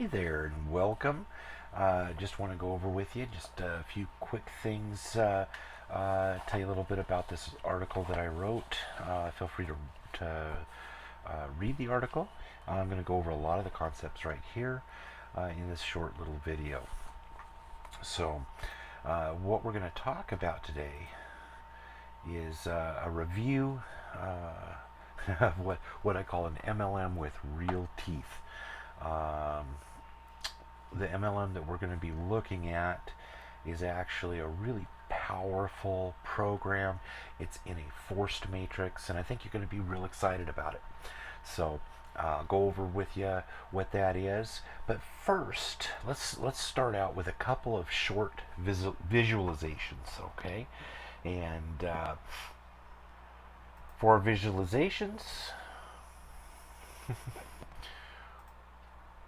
Hi there and welcome. Just want to go over with you just a few quick things. Tell you a little bit about this article that I wrote. Feel free to read the article. I'm going to go over a lot of the concepts right here in this short little video. So, what we're going to talk about today is a review of what I call an MLM with real teeth. The MLM that we're going to be looking at is actually a really powerful program. It's in a forced matrix, and I think you're going to be real excited about it. So I'll go over with you what that is. But first, let's start out with a couple of short visualizations, okay? And for our visualizations,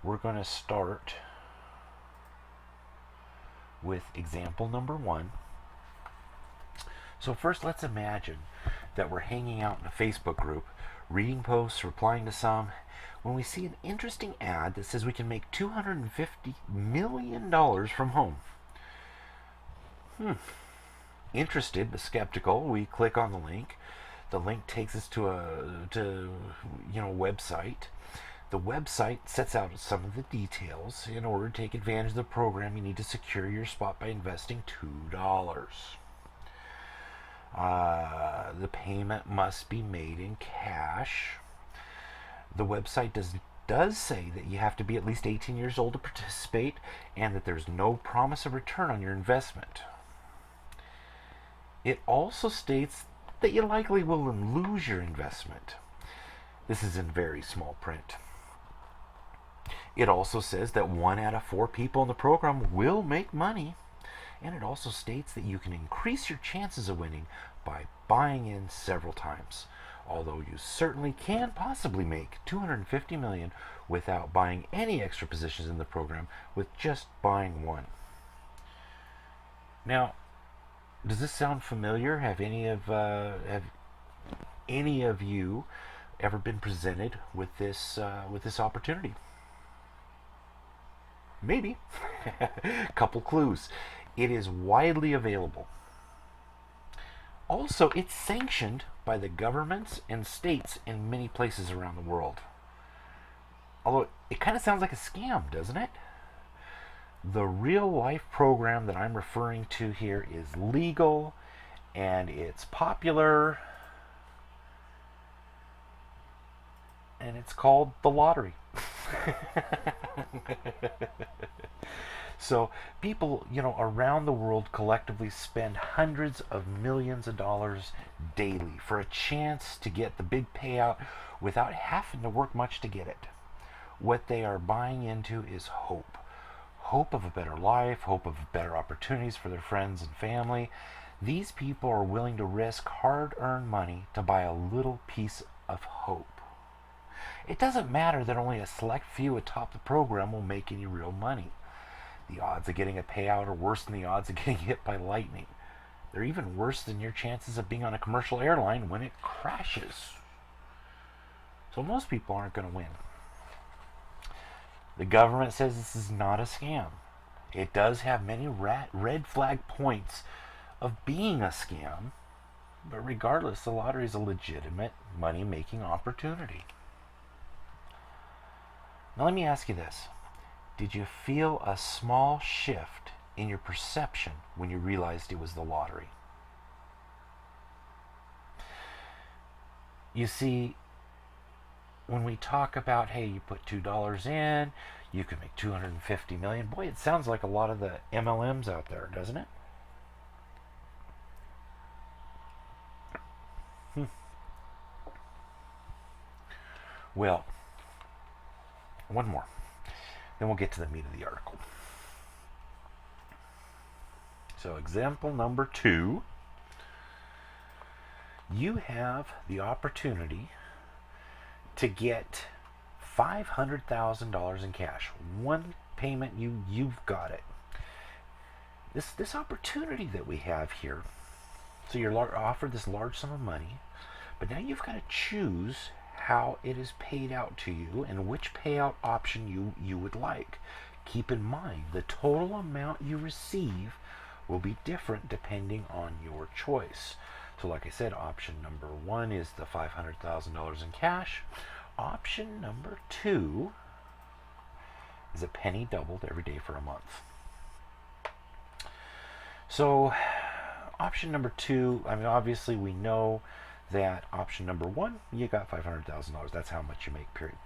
we're going to start with example number 1. So first, let's imagine that we're hanging out in a Facebook group, reading posts, replying to some, when we see an interesting ad that says we can make $250 million from home. Interested but skeptical, we click on the link. The link takes us to a website. The website sets out some of the details. In order to take advantage of the program, you need to secure your spot by investing $2. The payment must be made in cash. The website does say that you have to be at least 18 years old to participate, and that there's no promise of return on your investment. It also states that you likely will lose your investment. This is in very small print. It also says that 1 out of 4 people in the program will make money. And it also states that you can increase your chances of winning by buying in several times. Although you certainly can possibly make $250 million without buying any extra positions in the program with just buying 1. Now, does this sound familiar? Have any of you ever been presented with this opportunity? Maybe. Couple clues. It is widely available. Also, it's sanctioned by the governments and states in many places around the world. Although it kind of sounds like a scam, doesn't it? The real life program that I'm referring to here is legal and it's popular, and it's called the lottery. So people, around the world collectively spend hundreds of millions of dollars daily for a chance to get the big payout without having to work much to get it. What they are buying into is hope. Hope of a better life, hope of better opportunities for their friends and family. These people are willing to risk hard-earned money to buy a little piece of hope. It doesn't matter that only a select few atop the program will make any real money. The odds of getting a payout are worse than the odds of getting hit by lightning. They're even worse than your chances of being on a commercial airline when it crashes. So most people aren't going to win. The government says this is not a scam. It does have many red flag points of being a scam, but regardless, the lottery is a legitimate money-making opportunity. Now let me ask you this. Did you feel a small shift in your perception when you realized it was the lottery? You see, when we talk about, hey, you put $2 in, you can make $250 million. Boy, it sounds like a lot of the MLMs out there, doesn't it? Well, one more. Then we'll get to the meat of the article. So example number 2. You have the opportunity to get $500,000 in cash. One payment, you've got it. This opportunity that we have here, so you're offered this large sum of money, but now you've got to choose how it is paid out to you and which payout option you would like. Keep in mind, the total amount you receive will be different depending on your choice. So like I said, option number 1 is the $500,000 in cash. Option number 2 is a penny doubled every day for a month. So option number 2, I mean, obviously we know that option number 1, you got $500,000. That's how much you make, period.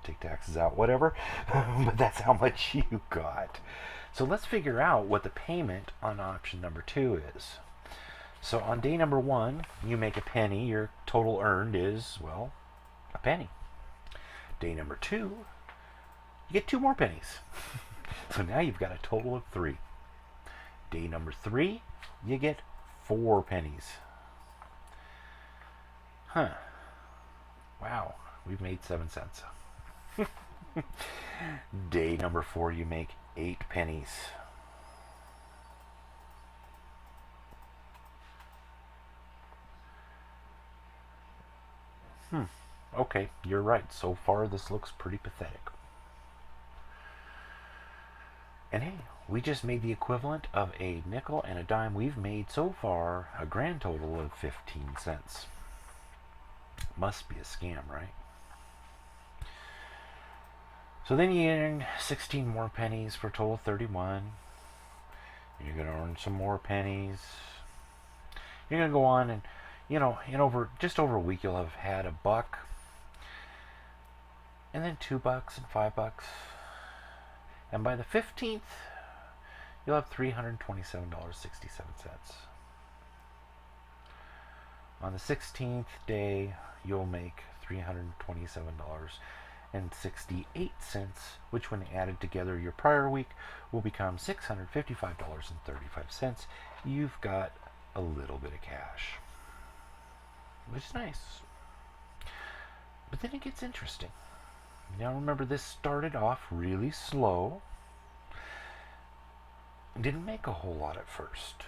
Take taxes out, whatever, but that's how much you got. So let's figure out what the payment on option number 2 is. So on day number 1, you make a penny. Your total earned is, well, a penny. Day number 2, you get 2 more pennies. So now you've got a total of 3. Day number 3, you get 4 pennies. Wow, we've made 7 cents. Day number 4, you make 8 pennies. Okay, you're right. So far, this looks pretty pathetic. And hey, we just made the equivalent of a nickel and a dime. We've made so far a grand total of 15 cents. Must be a scam, right? So then you earn 16 more pennies for a total of 31. You're going to earn some more pennies. You're going to go on and, in just over a week, you'll have had $1, and then $2 and $5. And by the 15th, you'll have $327.67. On the 16th day, you'll make $327.68, which when added together your prior week will become $655.35. You've got a little bit of cash, which is nice. But then it gets interesting. Now remember, this started off really slow. Didn't make a whole lot at first.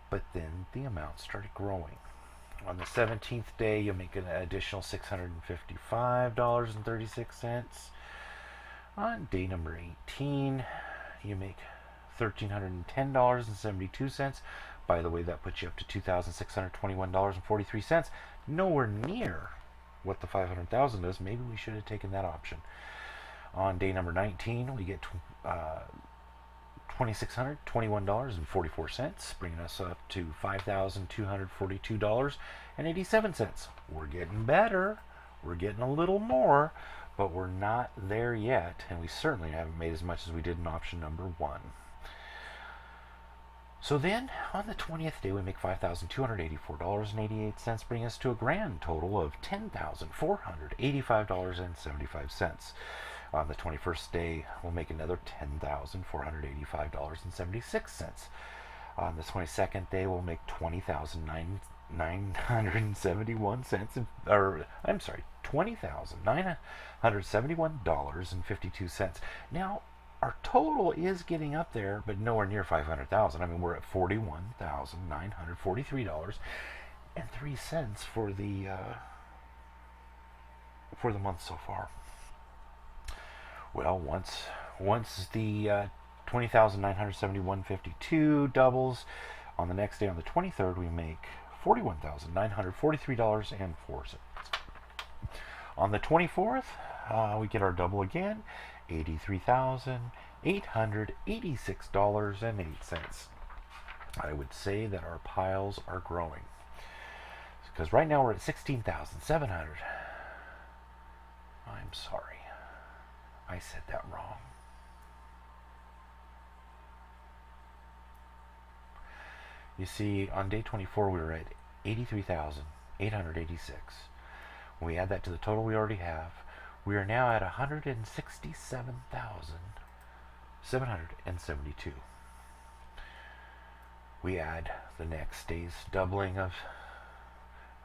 But then the amount started growing. On the 17th day, you'll make an additional $655.36. On day number 18, you make $1,310.72. By the way, that puts you up to $2,621.43. Nowhere near what the 500,000 is. Maybe we should have taken that option. On day number 19, we get $2,621.44, bringing us up to $5,242.87. We're getting better. We're getting a little more, but we're not there yet, and we certainly haven't made as much as we did in option number 1. So then, on the 20th day, we make $5,284.88, bringing us to a grand total of $10,485.75. On the 21st day, we'll make another $10,485.76. On the 22nd day, we'll make $20,971.52. Now, our total is getting up there, but nowhere near 500,000. I mean, we're at $41,943.03 for the month so far. Well, once the 20,971.52 doubles, on the next day, on the 23rd, we make $41,943.04. On the 24th, we get our double again, $83,886.08. I would say that our piles are growing, because right now we're at 16,700. I'm sorry, I said that wrong. You see, on day 24 we were at 83,886. When we add that to the total we already have, we are now at 167,772. We add the next day's doubling of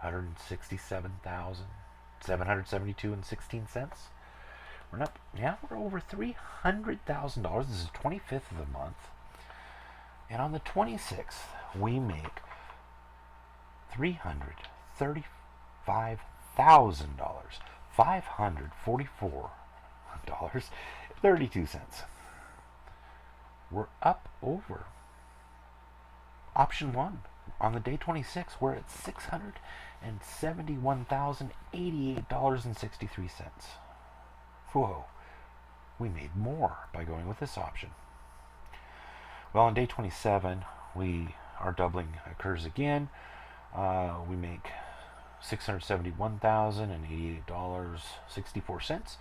167,772.16. We're over $300,000. This is the 25th of the month. And on the 26th, we make $335,000. $544.32. We're up over option 1. On the day 26, we're at $671,088.63. Whoa, we made more by going with this option. Well, on day 27, our doubling occurs again. We make $671,088.64.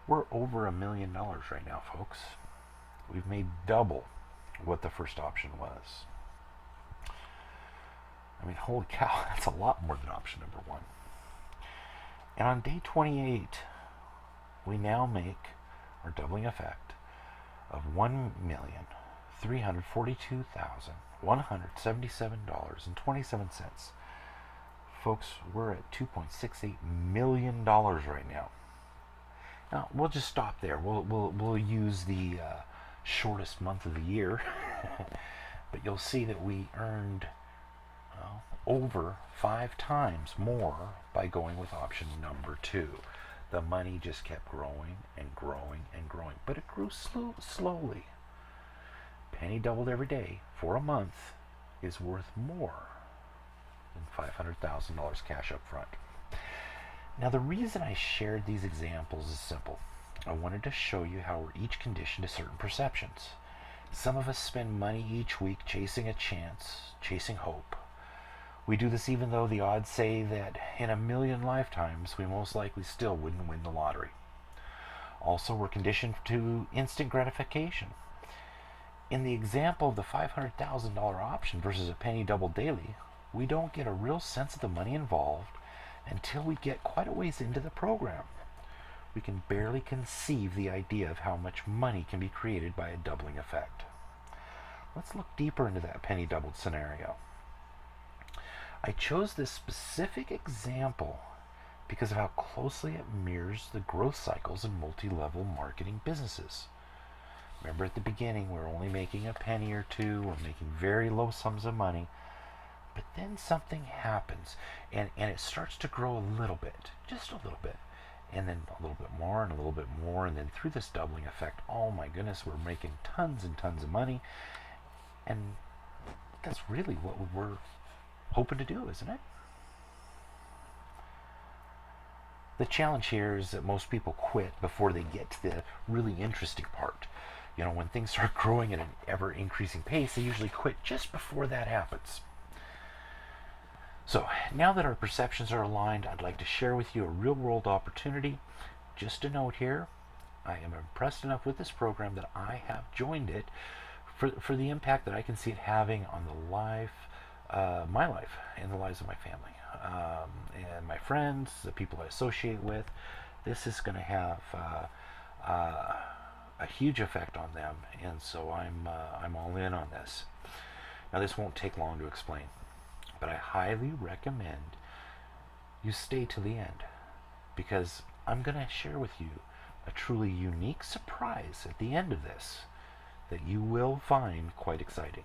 We're over $1 million right now, folks. We've made double what the first option was. I mean, holy cow, that's a lot more than option number 1. And on day 28, we now make our doubling effect of $1,342,177.27. Folks, we're at $2.68 million right now. Now, we'll just stop there. We'll use the shortest month of the year. But you'll see that we earned over 5 times more by going with option number 2. The money just kept growing and growing and growing, but it grew slowly. Penny doubled every day for a month is worth more than $500,000 cash up front. Now, the reason I shared these examples is simple. I wanted to show you how we're each conditioned to certain perceptions. Some of us spend money each week chasing a chance, chasing hope. We do this even though the odds say that in 1,000,000 lifetimes we most likely still wouldn't win the lottery. Also, we're conditioned to instant gratification. In the example of the $500,000 option versus a penny double daily, we don't get a real sense of the money involved until we get quite a ways into the program. We can barely conceive the idea of how much money can be created by a doubling effect. Let's look deeper into that penny doubled scenario. I chose this specific example because of how closely it mirrors the growth cycles in multi-level marketing businesses. Remember, at the beginning, we're only making a penny or two, we're making very low sums of money, but then something happens, and it starts to grow a little bit, just a little bit, and then a little bit more, and a little bit more, and then through this doubling effect, oh my goodness, we're making tons and tons of money, and that's really what we're hoping to do, isn't it? The challenge here is that most people quit before they get to the really interesting part. When things start growing at an ever-increasing pace, they usually quit just before that happens. So, now that our perceptions are aligned, I'd like to share with you a real-world opportunity. Just a note here, I am impressed enough with this program that I have joined it for the impact that I can see it having on my life and the lives of my family and my friends, the people I associate with. This is going to have a huge effect on them, and so I'm all in on this. Now, this won't take long to explain, but I highly recommend you stay to the end, because I'm going to share with you a truly unique surprise at the end of this that you will find quite exciting.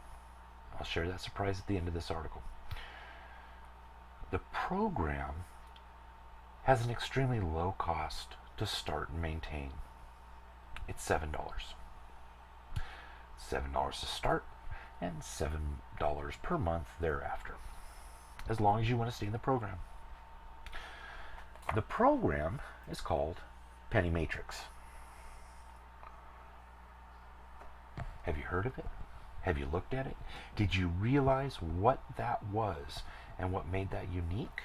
I'll share that surprise at the end of this article. The program has an extremely low cost to start and maintain. It's $7. $7 to start and $7 per month thereafter, as long as you want to stay in the program. The program is called Penny Matrix. Have you heard of it? Have you looked at it? Did you realize what that was and what made that unique?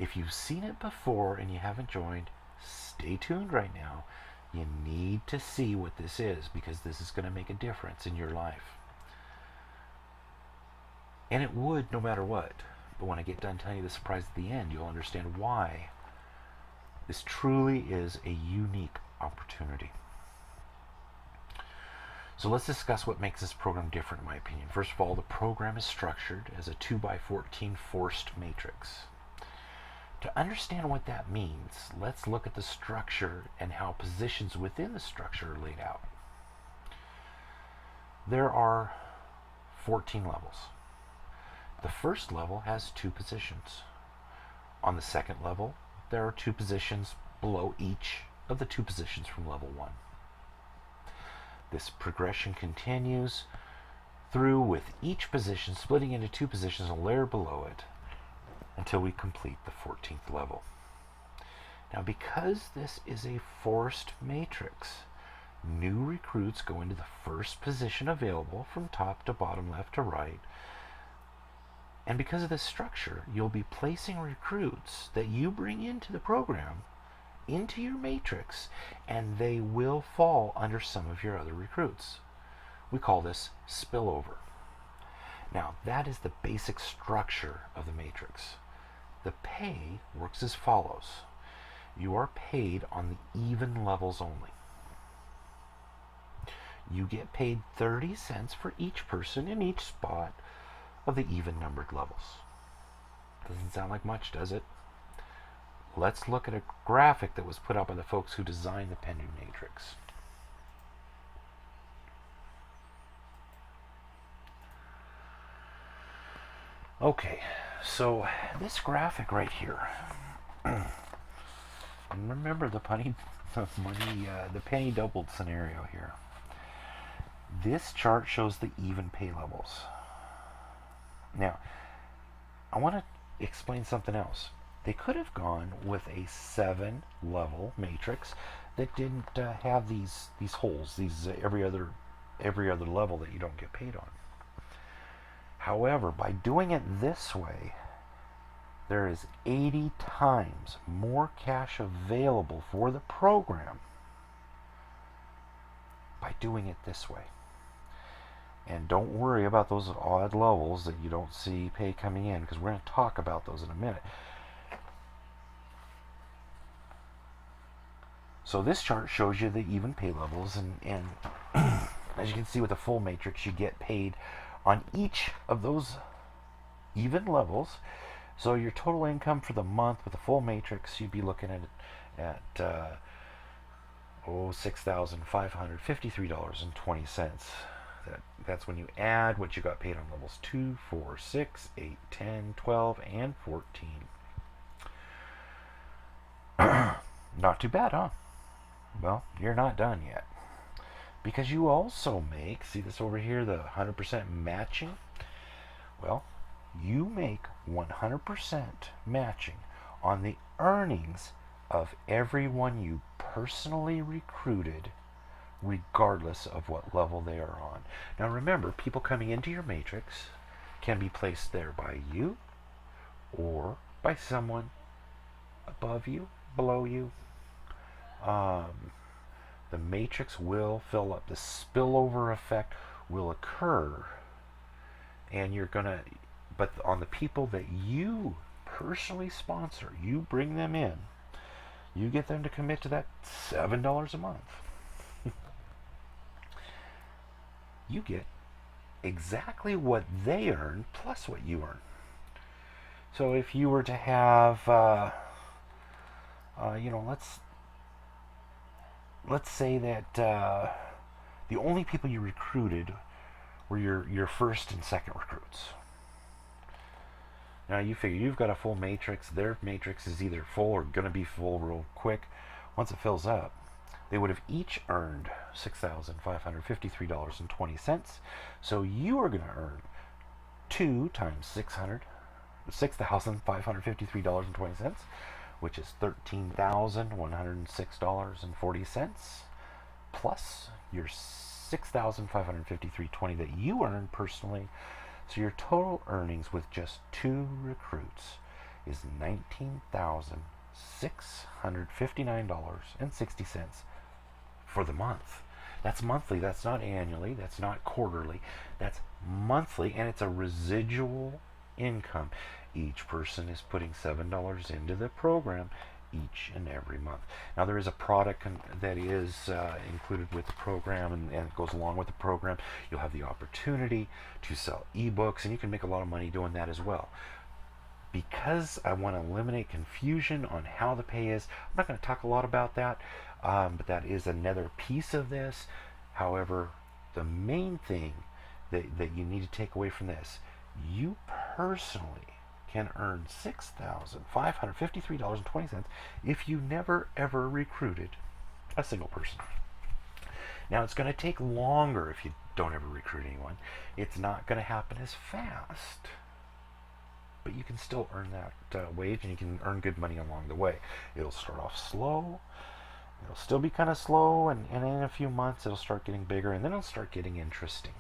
If you've seen it before and you haven't joined, stay tuned right now. You need to see what this is, because this is going to make a difference in your life. And it would no matter what. But when I get done telling you the surprise at the end, you'll understand why this truly is a unique opportunity. So let's discuss what makes this program different, in my opinion. First of all, the program is structured as a 2x14 forced matrix. To understand what that means, let's look at the structure and how positions within the structure are laid out. There are 14 levels. The first level has 2 positions. On the second level, there are 2 positions below each of the 2 positions from level 1. This progression continues through with each position splitting into 2 positions a layer below it until we complete the 14th level. Now, because this is a forced matrix, new recruits go into the first position available from top to bottom, left to right. And because of this structure, you'll be placing recruits that you bring into the program into your matrix, and they will fall under some of your other recruits. We call this spillover. Now, that is the basic structure of the matrix. The pay works as follows. You are paid on the even levels only. You get paid 30 cents for each person in each spot of the even numbered levels. Doesn't sound like much, does it? Let's look at a graphic that was put up by the folks who designed the Pendu matrix. Okay, so this graphic right here, and remember the penny doubled scenario here. This chart shows the even pay levels. Now, I want to explain something else. They could have gone with a 7-level matrix that didn't have these holes, these every other level that you don't get paid on. However, by doing it this way, there is 80 times more cash available for the program by doing it this way. And don't worry about those odd levels that you don't see pay coming in, because we're going to talk about those in a minute. So this chart shows you the even pay levels, and as you can see with the full matrix, you get paid on each of those even levels. So your total income for the month with the full matrix, you'd be looking at $6,553.20. That's when you add what you got paid on levels 2, 4, 6, 8, 10, 12, and 14. Not too bad, huh? Well, you're not done yet. Because you also make, see this over here, the 100% matching? Well, you make 100% matching on the earnings of everyone you personally recruited, regardless of what level they are on. Now remember, people coming into your matrix can be placed there by you or by someone above you, below you. The matrix will fill up. The spillover effect will occur, and you're gonna, but on the people that you personally sponsor, you bring them in, you get them to commit to that $7 a month. You get exactly what they earn plus what you earn. So if you were to have, let's say that the only people you recruited were your first and second recruits. Now you figure you've got a full matrix. Their matrix is either full or going to be full real quick. Once it fills up, they would have each earned $6,553.20. So you are going to earn 2 times $6,553.20, which is $13,106.40, plus your $6,553.20 that you earned personally. So your total earnings with just 2 recruits is $19,659.60 for the month. That's monthly. That's not annually. That's not quarterly. That's monthly, and it's a residual income. Each person is putting $7 into the program each and every month. Now there is a product that is included with the program, and it goes along with the program. You'll have the opportunity to sell ebooks, and you can make a lot of money doing that as well. Because I want to eliminate confusion on how the pay is, I'm not going to talk a lot about that, but that is another piece of this. However, the main thing that you need to take away from this, you personally can earn $6,553.20 if you never ever recruited a single person. Now, it's going to take longer if you don't ever recruit anyone. It's not going to happen as fast, but you can still earn that wage, and you can earn good money along the way. It'll start off slow. It'll still be kind of slow, and in a few months it'll start getting bigger, and then it'll start getting interesting.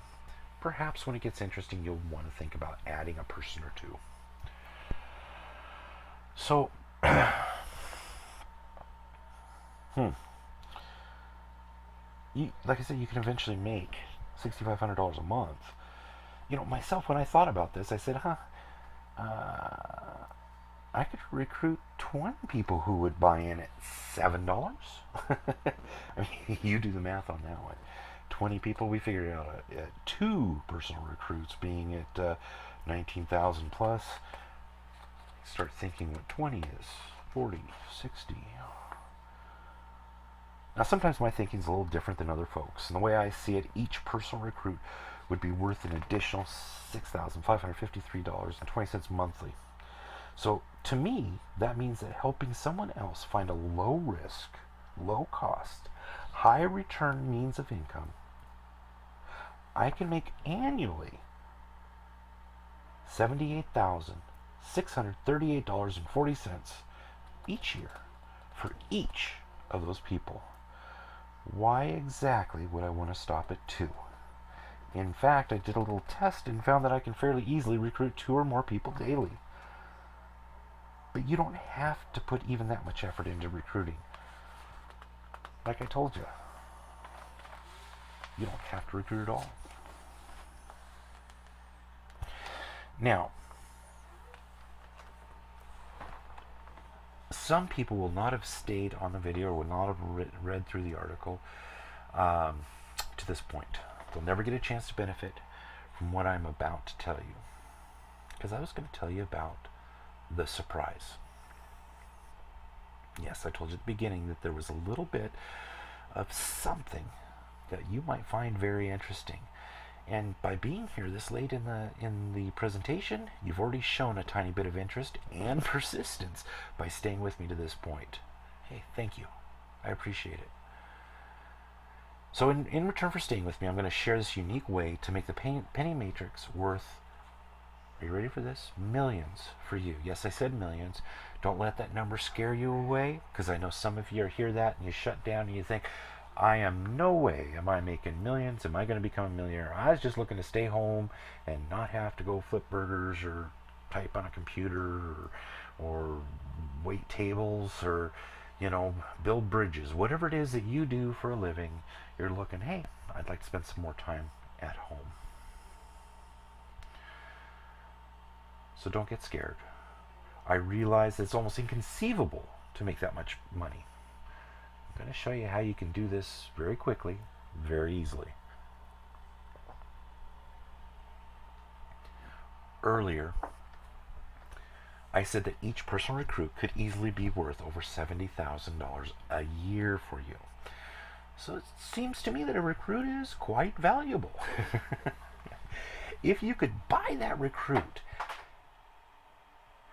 Perhaps when it gets interesting, you'll want to think about adding a person or two. So, like I said, you can eventually make $6,500 a month. Myself, when I thought about this, I said, I could recruit 20 people who would buy in at $7. I mean, you do the math on that one. 20 people, we figured out at 2 personal recruits being at 19,000 plus. Start thinking what 20 is, 40, 60. Now, sometimes my thinking is a little different than other folks. And the way I see it, each personal recruit would be worth an additional $6,553.20 monthly. So, to me, that means that helping someone else find a low risk, low cost, high return means of income, I can make annually $78,638.40 each year for each of those people. Why exactly would I want to stop at 2? In fact, I did a little test and found that I can fairly easily recruit 2 or more people daily. But you don't have to put even that much effort into recruiting. Like I told you, you don't have to recruit at all. Now, some people will not have stayed on the video or will not have read through the article to this point. They'll never get a chance to benefit from what I'm about to tell you. Because I was going to tell you about the surprise. Yes, I told you at the beginning that there was a little bit of something that you might find very interesting. And by being here this late in the presentation, you've already shown a tiny bit of interest and persistence by staying with me to this point. Hey, thank you. I appreciate it. So in return for staying with me, I'm going to share this unique way to make the penny matrix worth, are you ready for this? Millions for you. Yes, I said millions. Don't let that number scare you away, because I know some of you hear that and you shut down and you think, no way am I making millions. Am I going to become a millionaire? I was just looking to stay home and not have to go flip burgers or type on a computer or wait tables or, build bridges. Whatever it is that you do for a living, you're looking, hey, I'd like to spend some more time at home. So don't get scared. I realize it's almost inconceivable to make that much money. I'm going to show you how you can do this very quickly, very easily. Earlier, I said that each personal recruit could easily be worth over $70,000 a year for you. So it seems to me that a recruit is quite valuable. If you could buy that recruit,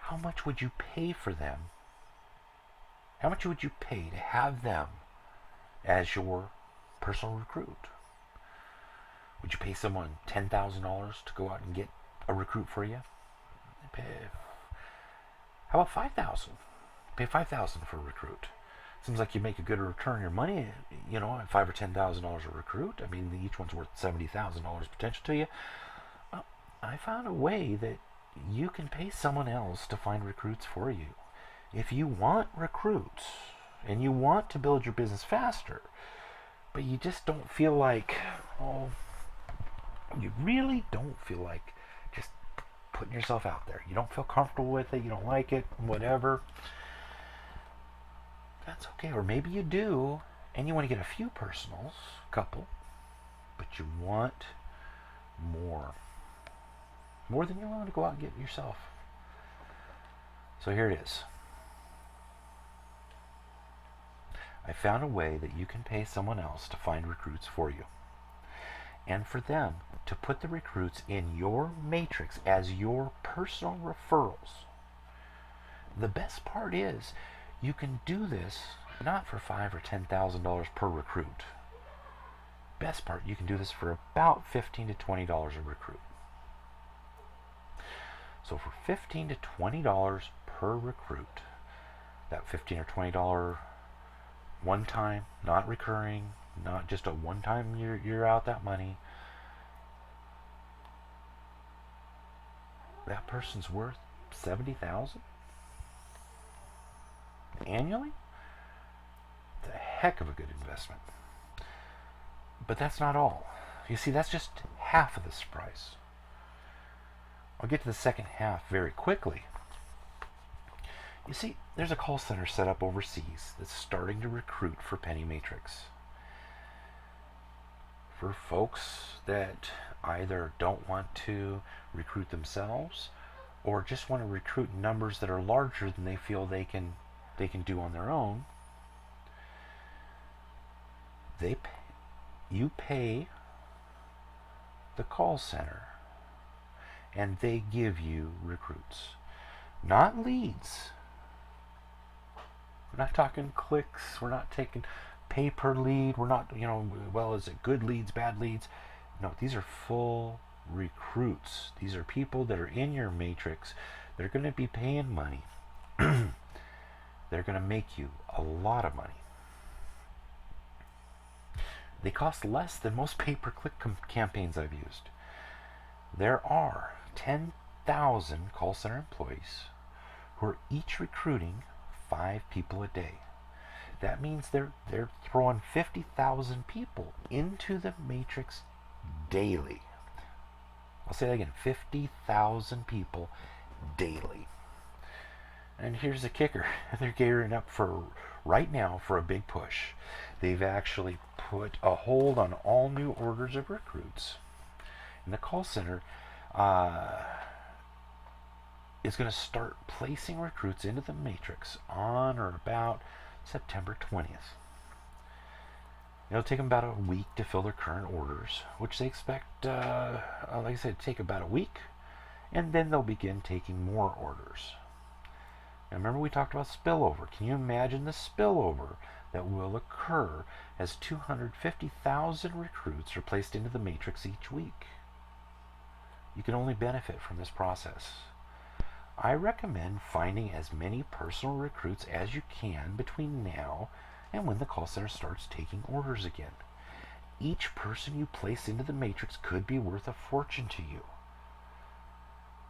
how much would you pay for them? How much would you pay to have them as your personal recruit? Would you pay someone $10,000 to go out and get a recruit for you? How about $5,000? Pay $5,000 for a recruit. Seems like you make a good return on your money, at $5,000 or $10,000 a recruit. I mean, each one's worth $70,000 potential to you. Well, I found a way that you can pay someone else to find recruits for you. If you want recruits and you want to build your business faster, but you just don't feel like, you really don't feel like just putting yourself out there. You don't feel comfortable with it, you don't like it, whatever. That's okay. Or maybe you do and you want to get a few personals, couple, but you want more than you're willing to go out and get yourself. So here it is. I found a way that you can pay someone else to find recruits for you. and for them to put the recruits in your matrix as your personal referrals. The best part is you can do this not for $5,000 or $10,000 per recruit. Best part, you can do this for about $15 to $20 a recruit. So for $15 to $20 per recruit, that $15 or $20 one time, not recurring, not just a one time you're out that money, that person's worth $70,000 annually. It's a heck of a good investment. But that's not all. You see, that's just half of this price. I'll get to the second half very quickly. You see, there's a call center set up overseas that's starting to recruit for Penny Matrix. For folks that either don't want to recruit themselves or just want to recruit numbers that are larger than they feel they can do on their own, you pay the call center and they give you recruits, not leads. We're not talking clicks. We're not taking pay per lead. We're not, well, is it good leads, bad leads? No, these are full recruits. These are people that are in your matrix. They're going to be paying money. They're going to make you a lot of money. They cost less than most pay-per-click campaigns I've used. There are 10,000 call center employees who are each recruiting 5 people a day. That means they're throwing 50,000 people into the matrix daily. I'll say that again, 50,000 people daily. And here's the kicker. They're gearing up right now for a big push. They've actually put a hold on all new orders of recruits. And the call center is going to start placing recruits into the matrix on or about September 20th. It'll take them about a week to fill their current orders, which they expect, like I said, to take about a week. And then they'll begin taking more orders. Now remember we talked about spillover. Can you imagine the spillover that will occur as 250,000 recruits are placed into the matrix each week? You can only benefit from this process. I recommend finding as many personal recruits as you can between now and when the call center starts taking orders again. Each person you place into the matrix could be worth a fortune to you.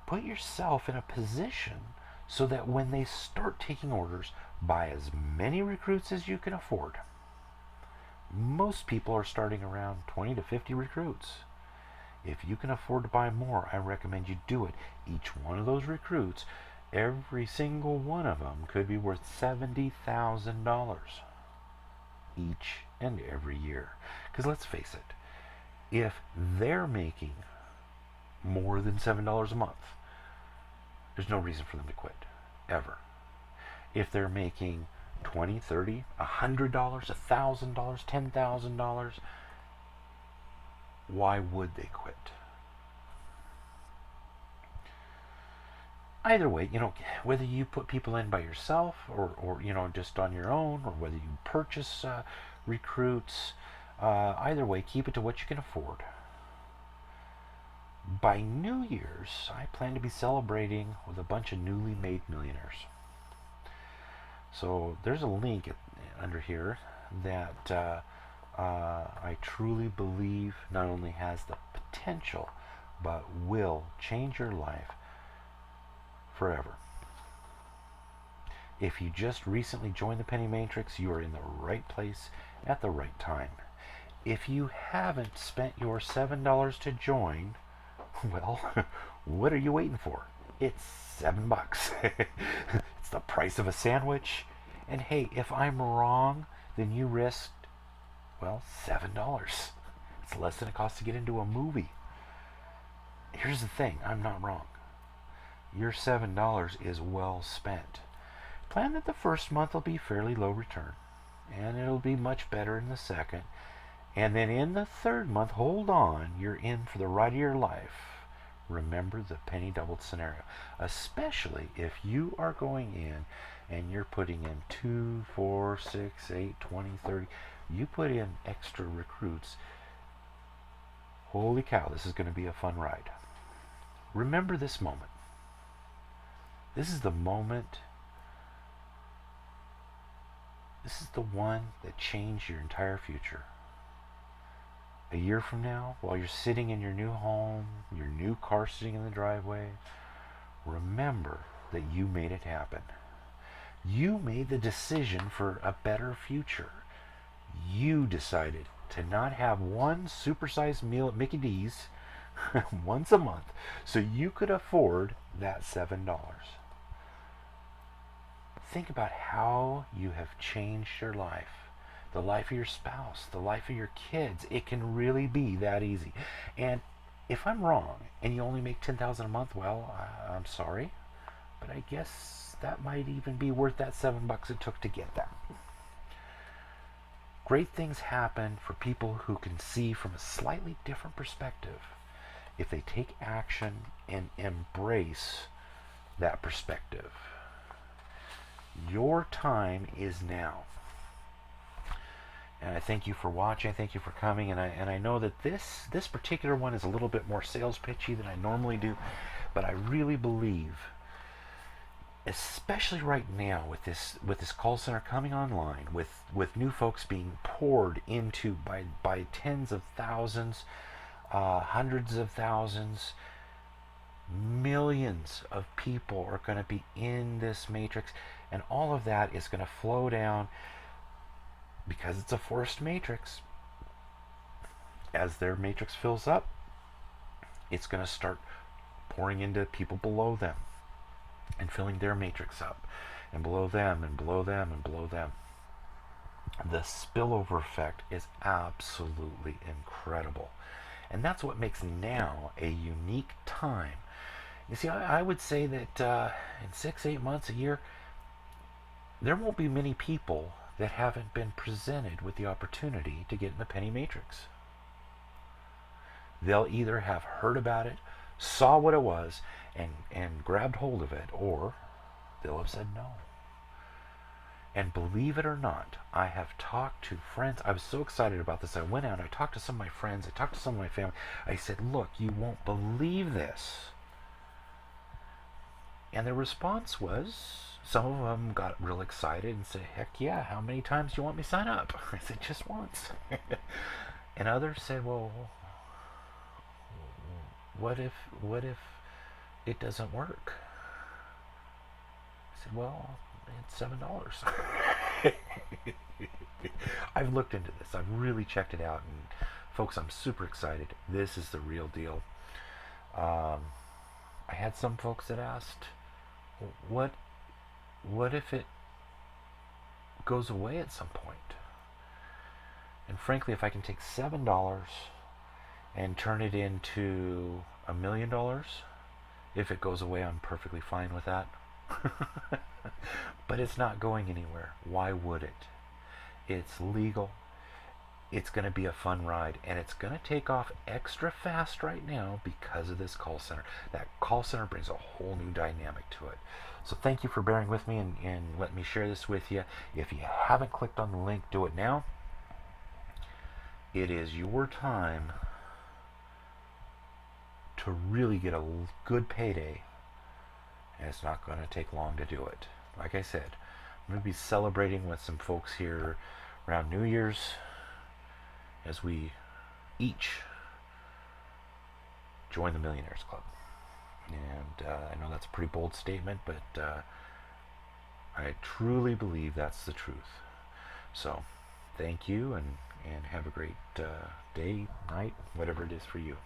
Put yourself in a position so that when they start taking orders, buy as many recruits as you can afford. Most people are starting around 20 to 50 recruits. If you can afford to buy more, I recommend you do it. Each one of those recruits, every single one of them could be worth $70,000 each and every year. Because let's face it, if they're making more than $7 a month, there's no reason for them to quit, ever. If they're making $20, $30, $100, $1,000, $10,000, why would they quit? Either way, whether you put people in by yourself or just on your own, or whether you purchase recruits, either way, keep it to what you can afford. By New Year's, I plan to be celebrating with a bunch of newly made millionaires. So there's a link under here that I truly believe not only has the potential, but will change your life forever. If you just recently joined the Penny Matrix, you are in the right place at the right time. If you haven't spent your $7 to join, well, what are you waiting for? It's $7. It's the price of a sandwich. And hey, if I'm wrong, then you risked, well, $7. It's less than it costs to get into a movie. Here's the thing, I'm not wrong. Your $7 is well spent. Plan that the first month will be fairly low return, and it'll be much better in the second, And then in the third month, hold on, you're in for the ride of your life. Remember the penny doubled scenario, especially if you are going in and you're putting in 2, 4, 6, 8, 20, 30. You put in extra recruits. Holy cow, this is going to be a fun ride. Remember this moment. This is the moment. This is the one that changed your entire future. A year from now, while you're sitting in your new home, your new car sitting in the driveway, remember that you made it happen. You made the decision for a better future. You decided to not have one supersized meal at Mickey D's once a month so you could afford that $7. Think about how you have changed your life, the life of your spouse, the life of your kids. It can really be that easy. And if I'm wrong and you only make $10,000 a month, well, I'm sorry, but I guess that might even be worth that $7 it took to get that. Great things happen for people who can see from a slightly different perspective if they take action and embrace that perspective. Your time is now. And I thank you for watching. I thank you for coming. And I know that this particular one is a little bit more sales pitchy than I normally do, but I really believe, especially right now with this call center coming online, with new folks being poured into by tens of thousands, hundreds of thousands, millions of people are going to be in this matrix, and all of that is going to flow down because it's a forced matrix. As their matrix fills up, it's going to start pouring into people below them and filling their matrix up, and below them and below them and below them. The spillover effect is absolutely incredible, and that's what makes now a unique time. You see, I would say that in 6-8 months, a year, there won't be many people that haven't been presented with the opportunity to get in the penny matrix. They'll either have heard about it, saw what it was, and grabbed hold of it, or they'll have said no. And believe it or not, I have talked to friends. I was so excited about this. I went out, I talked to some of my friends, I talked to some of my family. I said, look, you won't believe this. And the response was, some of them got real excited and said, heck yeah, how many times do you want me to sign up? I said, just once. And others said, well, what if it doesn't work? I said, well, it's $7. I've looked into this. I've really checked it out, and folks, I'm super excited. This is the real deal. I had some folks that asked, what if it goes away at some point? And frankly, if I can take $7 and turn it into $1 million, if it goes away, I'm perfectly fine with that. But it's not going anywhere. Why would it? It's legal. It's going to be a fun ride, and it's going to take off extra fast right now because of this call center. That call center brings a whole new dynamic to it. So thank you for bearing with me and let me share this with you. If you haven't clicked on the link, do it now. It is your time to really get a good payday, and it's not going to take long to do it. Like I said, I'm going to be celebrating with some folks here around New Year's as we each join the Millionaires Club. And I know that's a pretty bold statement, but I truly believe that's the truth. So thank you, and have a great day, night, whatever it is for you.